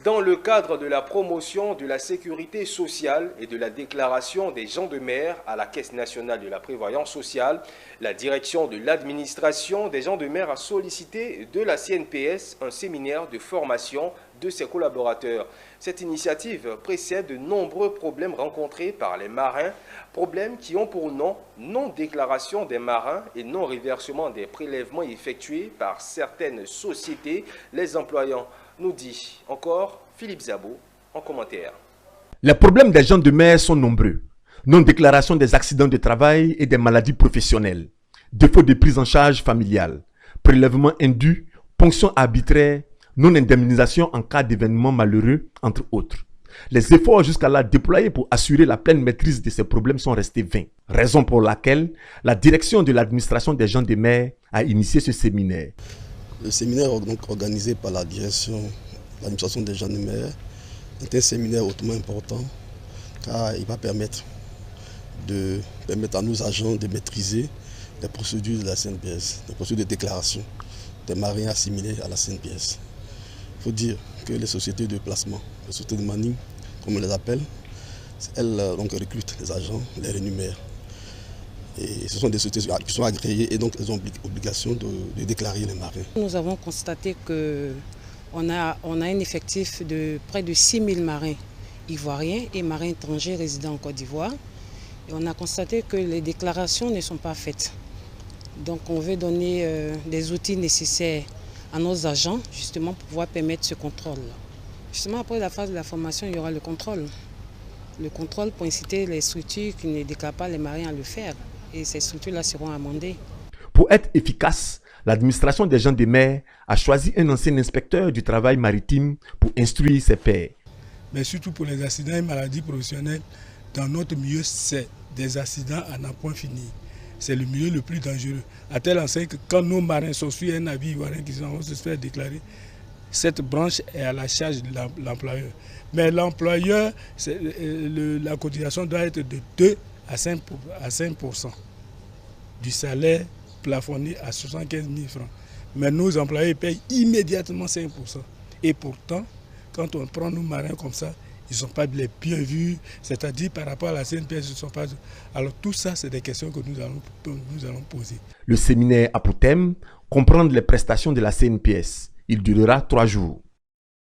Dans le cadre de la promotion de la sécurité sociale et de la déclaration des gens de mer à la Caisse nationale de la prévoyance sociale, la direction de l'administration des gens de mer a sollicité de la CNPS un séminaire de formation de ses collaborateurs. Cette initiative précède de nombreux problèmes rencontrés par les marins, problèmes qui ont pour nom non-déclaration des marins et non-réversement des prélèvements effectués par certaines sociétés les employant, nous dit encore Philippe Zabo en commentaire. Les problèmes des gens de mer sont nombreux. Non-déclaration des accidents de travail et des maladies professionnelles, défaut de prise en charge familiale, prélèvement indu, ponction arbitraire, non-indemnisation en cas d'événements malheureux, entre autres. Les efforts jusqu'à là déployés pour assurer la pleine maîtrise de ces problèmes sont restés vains. Raison pour laquelle la direction de l'administration des gens de mer a initié ce séminaire. Le séminaire donc organisé par la direction de l'administration des gens de mer est un séminaire hautement important car il va permettre à nos agents de maîtriser les procédures de la CNPS, les procédures de déclaration des marins assimilés à la CNPS. Il faut dire que les sociétés de placement, les sociétés de manning, comme on les appelle, elles donc recrutent les agents, les rémunèrent. Et ce sont des sociétés qui sont agréées et donc elles ont obligation de déclarer les marins. Nous avons constaté qu'on a un effectif de près de 6 000 marins ivoiriens et marins étrangers résidant en Côte d'Ivoire. Et on a constaté que les déclarations ne sont pas faites. Donc on veut donner des outils nécessaires à nos agents justement pour pouvoir permettre ce contrôle. Justement après la phase de la formation, il y aura le contrôle. Le contrôle pour inciter les structures qui ne déclarent pas les marins à le faire. Et ces structures-là seront amendées. Pour être efficace, l'administration des gens de mer a choisi un ancien inspecteur du travail maritime pour instruire ses pairs. Mais surtout pour les accidents et maladies professionnelles, dans notre milieu, c'est des accidents à n'en point fini. C'est le milieu le plus dangereux. À tel enseigne que quand nos marins sont sur un navire ivoirien qui vont se faire déclarer, cette branche est à la charge de l'employeur. Mais l'employeur, la cotisation doit être de 2 à 5% du salaire plafonné à 75 000 francs. Mais nos employés payent immédiatement 5%. Et pourtant, quand on prend nos marins comme ça, ils ne sont pas bien vus, c'est-à-dire par rapport à la CNPS, ils ne sont pas... Alors tout ça, c'est des questions que nous allons poser. Le séminaire a pour thème comprendre les prestations de la CNPS. Il durera 3 jours.